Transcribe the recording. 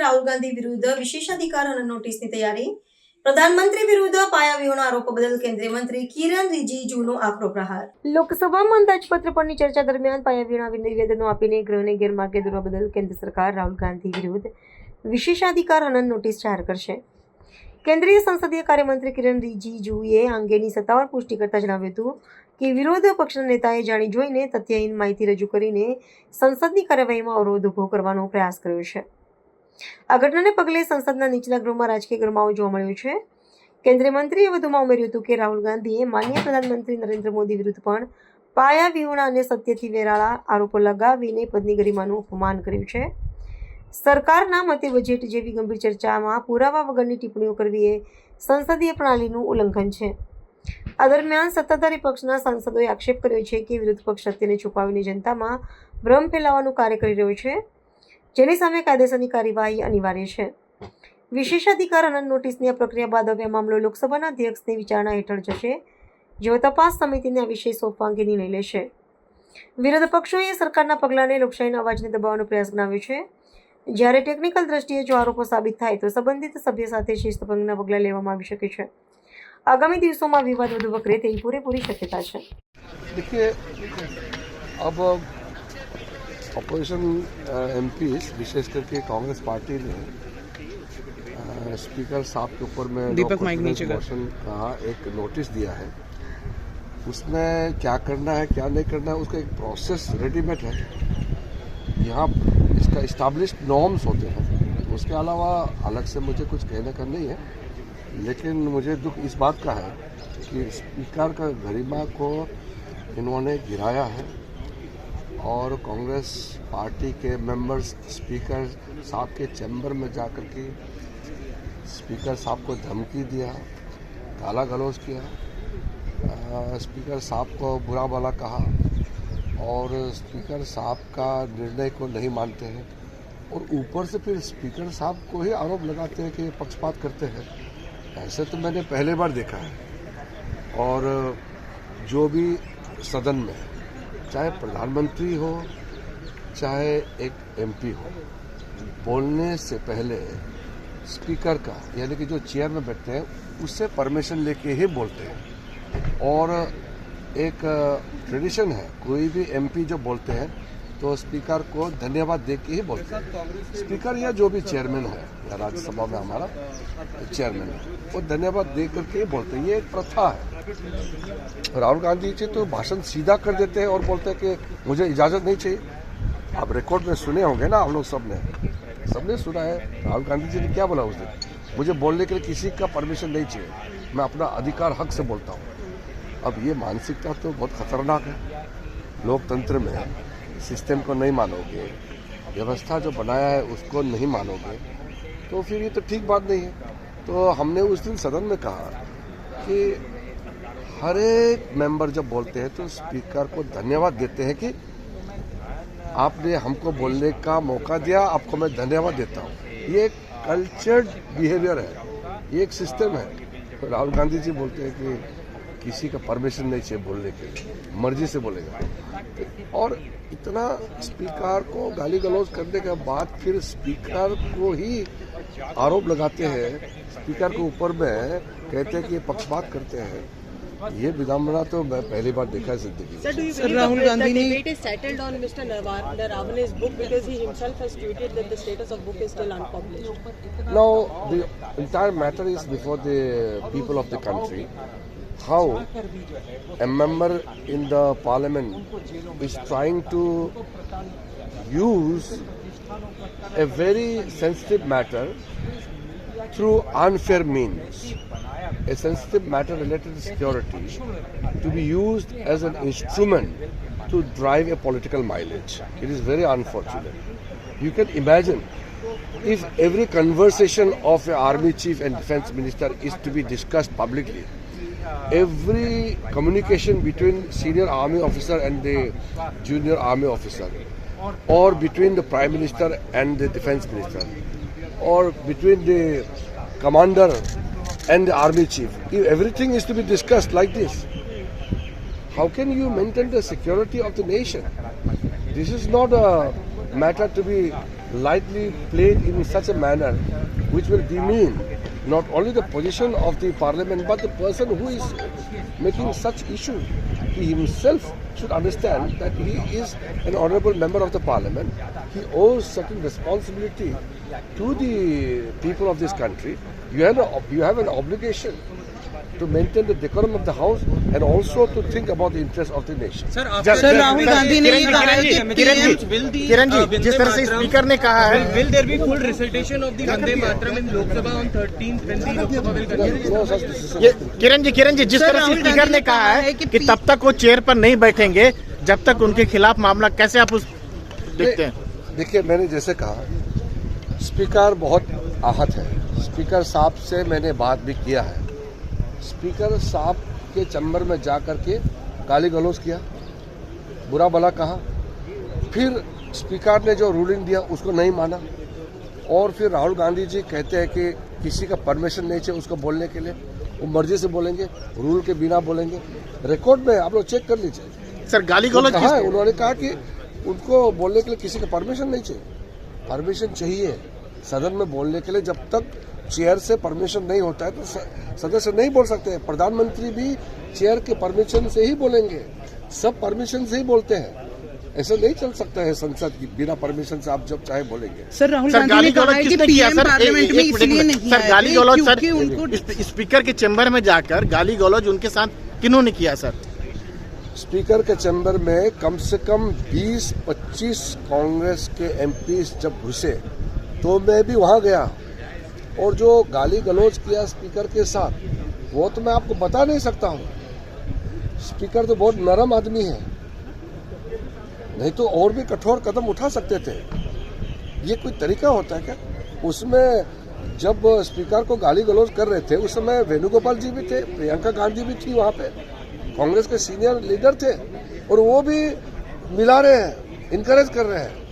રાહુલ ગાંધી વિરુદ્ધ વિશેષાધિકાર અને નોટિસની તૈયારી. પ્રધાનમંત્રી વિરુદ્ધ પાયાવિહોણા આરોપો બદલ કેન્દ્રીય મંત્રી કિરણ રિજિજુનો આકરો પ્રહાર. લોકસભામાં અંદાજપત્ર પરની ચર્ચા દરમિયાન પાયાવિહોણા નિવેદનો આપીને ગૃહને ગેરમાર્ગે દોરવા બદલ કેન્દ્ર સરકાર રાહુલ ગાંધી વિરુદ્ધ વિશેષાધિકાર હનન નોટિસ જાહેર કરશે. કેન્દ્રીય સંસદીય કાર્યમંત્રી કિરણ રિજિજુએ આ અંગેની સત્તાવાર પુષ્ટિ કરતા જણાવ્યું હતું કે વિરોધ પક્ષના નેતાએ જાણી જોઈને તથ્યહીન માહિતી રજૂ કરીને સંસદની કાર્યવાહીમાં અવરોધ ઊભો કરવાનો પ્રયાસ કર્યો છે. આ ઘટનાને પગલે સંસદના નીચલા ગૃહમાં રાજકીય ગરમાવો જોવા મળ્યો છે. કેન્દ્રીય મંત્રીએ વધુમાં ઉમેર્યું હતું કે રાહુલ ગાંધીએ માનનીય પ્રધાનમંત્રી નરેન્દ્ર મોદી વિરુદ્ધ પણ પાયાવિહોણા અને સત્યથી વેરાળા આરોપો લગાવીને પદની ગરિમાનું અપમાન કર્યું છે. સરકારના મતે બજેટ જેવી ગંભીર ચર્ચામાં પુરાવા વગરની ટિપ્પણીઓ કરવી એ સંસદીય પ્રણાલીનું ઉલ્લંઘન છે. આ દરમિયાન સત્તાધારી પક્ષના સાંસદોએ આક્ષેપ કર્યો છે કે વિરોધ પક્ષ સત્યને છુપાવીને જનતામાં ભ્રમ ફેલાવવાનું કાર્ય કરી રહ્યો છે, જેની સામે કાયદેસરની કાર્યવાહી અનિવાર્ય છે. વિશેષાધિકાર હનન નોટિસની આ પ્રક્રિયા બાદ હવે આ મામલો લોકસભાના અધ્યક્ષની વિચારણા હેઠળ જશે, જેઓ તપાસ સમિતિને આ વિષય સોંપવા અંગે નિર્ણય લેશે. વિરોધ પક્ષોએ સરકારના પગલાંને લોકશાહીના અવાજને દબાવવાનો પ્રયાસ ગણાવ્યો છે. જ્યારે ટેકનિકલ દ્રષ્ટિએ જો આરોપો સાબિત થાય તો સંબંધિત સભ્ય સાથે શિસ્તભંગના પગલાં લેવામાં આવી શકે છે. આગામી દિવસોમાં વિવાદ વધુ વકરે તેવી પૂરેપૂરી શક્યતા છે. देखिए, अब अपोजिशन एमपीज विशेष करके कांग्रेस पार्टी ने स्पीकर साहब के ऊपर में दीपक माइक नीचे मोशन का एक नोटिस दिया है. उसमें क्या करना है क्या नहीं करना है उसका एक प्रोसेस रेडीमेड है. यहाँ इसका इस्टेब्लिश्ड नॉर्म्स होते हैं. उसके अलावा अलग से मुझे कुछ कहने का नहीं है. लेकिन मुझे दुख इस बात का है कि स्पीकर का गरिमा को इन्होंने गिराया है और कांग्रेस पार्टी के मेंबर्स स्पीकर साहब के चैम्बर में जाकर के स्पीकर साहब को धमकी दिया, गाला गलौज किया, स्पीकर साहब को बुरा भला कहा और स्पीकर साहब का निर्णय को नहीं मानते हैं और ऊपर से फिर स्पीकर साहब को ही आरोप लगाते हैं कि पक्षपात करते हैं. ऐसे तो मैंने पहले बार देखा है. और जो भी सदन में चाहे प्रधानमंत्री हो चाहे एक एमपी हो, बोलने से पहले स्पीकर का यानी कि जो चेयर में बैठते हैं उससे परमिशन लेके ही बोलते हैं. और एक ट्रेडिशन है, कोई भी एमपी जो बोलते हैं तो स्पीकर को धन्यवाद दे के ही बोलते हैं. स्पीकर या जो भी चेयरमैन है या राज्यसभा में हमारा चेयरमैन है वो धन्यवाद दे करके ही बोलते हैं. ये एक प्रथा है. राहुल गांधी जी तो भाषण सीधा कर देते हैं और बोलते हैं कि मुझे इजाज़त नहीं चाहिए. आप रिकॉर्ड में सुने होंगे ना, आप लोग सबने सुना है. राहुल गांधी जी ने क्या बोला उस दिन, मुझे बोलने के लिए किसी का परमिशन नहीं चाहिए, मैं अपना अधिकार हक से बोलता हूँ. अब ये मानसिकता तो बहुत खतरनाक है. लोकतंत्र में सिस्टम को नहीं मानोगे, व्यवस्था जो बनाया है उसको नहीं मानोगे तो फिर ये तो ठीक बात नहीं है. तो हमने उस दिन सदन में कहा कि हर एक मेंबर जब बोलते हैं तो स्पीकर को धन्यवाद देते हैं कि आपने हमको बोलने का मौका दिया, आपको मैं धन्यवाद देता हूँ. ये एक कल्चर्ड बिहेवियर है, ये एक सिस्टम है. तो राहुल गांधी जी बोलते हैं कि किसी का परमिशन नहीं चाहिए बोलने के लिए, मर्जी से बोलेगा. और इतना स्पीकर को गाली गलौज करने के बाद फिर स्पीकर को ही आरोप लगाते हैं, स्पीकर के ऊपर में कहते हैं कि ये पक्षपात करते हैं. ये विडंबना तो मैं पहली बार देखा है जिंदगी में. Sir, Rahul Gandhi ने debate is settled on Mr. Narawane's book because he himself has tweeted that the status of book is still unpublished. Now the entire matter is before the people of the country. How a member in the parliament is trying to use a very sensitive matter through unfair means, a sensitive matter related to security, to be used as an instrument to drive a political mileage. It is very unfortunate. You can imagine if every conversation of an army chief and defense minister is to be discussed publicly, every communication between senior army officer and the junior army officer, or between the prime minister and the defense minister, or between the commander and the army chief, if everything is to be discussed like this, how can you maintain the security of the nation? This is not a matter to be lightly played in such a manner which will demean not only the position of the parliament but the person who is making such issue. He himself should understand that he is an honorable member of the parliament. He owes certain responsibility to the people of this country. You have an obligation to maintain the decorum of the house and also to think about the interest of the nation. Sir Rahul Gandhi ने ये कहा है कि किरण जी जिस तरह से speaker ने कहा है will there be full recitation of the Vande Mataram in Lok Sabha on 13th when the Lok Sabha will continue? No such decision. ये किरण जी जिस तरह से स्पीकर ने कहा है कि तब तक वो चेयर पर नहीं बैठेंगे जब तक उनके खिलाफ मामला, कैसे आप उस देखते हैं? देखिए, मैंने जैसे कहा, स्पीकर बहुत आहत है। स्पीकर साहब से मैंने बात भी किया है। स्पीकर साहब के चैम्बर में जा कर के गाली गलौज किया, बुरा भला कहा, फिर स्पीकर ने जो रूलिंग दिया उसको नहीं माना, और फिर राहुल गांधी जी कहते हैं कि किसी का परमिशन नहीं चाहिए उसको बोलने के लिए, वो मर्जी से बोलेंगे, रूल के बिना बोलेंगे। रिकॉर्ड में आप लोग चेक कर लीजिए। सर गाली गलौज कहा है, उन्होंने कहा कि उनको बोलने के लिए किसी का परमिशन नहीं चाहिए। परमिशन चाहिए सदन में बोलने के लिए। जब तक चेयर से परमिशन नहीं होता है तो सदस्य नहीं बोल सकते। प्रधानमंत्री भी चेयर के परमिशन से ही बोलेंगे, सब परमिशन से ही बोलते हैं। ऐसा नहीं चल सकता है संसद की बिना परमिशन से आप जब चाहे बोलेंगे। सर राहुल सर गांधी गाली ने कहा गलौज है कि किसने किया पीएम सर? पार्लियामेंट में इसलिए नहीं सर आए गाली थे गलौज सर क्योंकि उनको स्पीकर के चैम्बर में जाकर गाली गलौज उनके साथ किन्होंने किया सर? स्पीकर के चैम्बर में कम से कम 20-25 कांग्रेस के एमपी जब घुसे तो मैं भी वहां गया, और जो गाली गलौज किया स्पीकर के साथ वो तो मैं आपको बता नहीं सकता हूं। स्पीकर तो बहुत नरम आदमी है, नहीं तो और भी कठोर कदम उठा सकते थे। ये कोई तरीका होता है क्या? उसमें जब स्पीकर को गाली गलौज कर रहे थे उस समय वेणुगोपाल जी भी थे, प्रियंका गांधी भी थी वहां पे, कांग्रेस के सीनियर लीडर थे, और वो भी मिला रहे हैं, इनकरेज कर रहे हैं।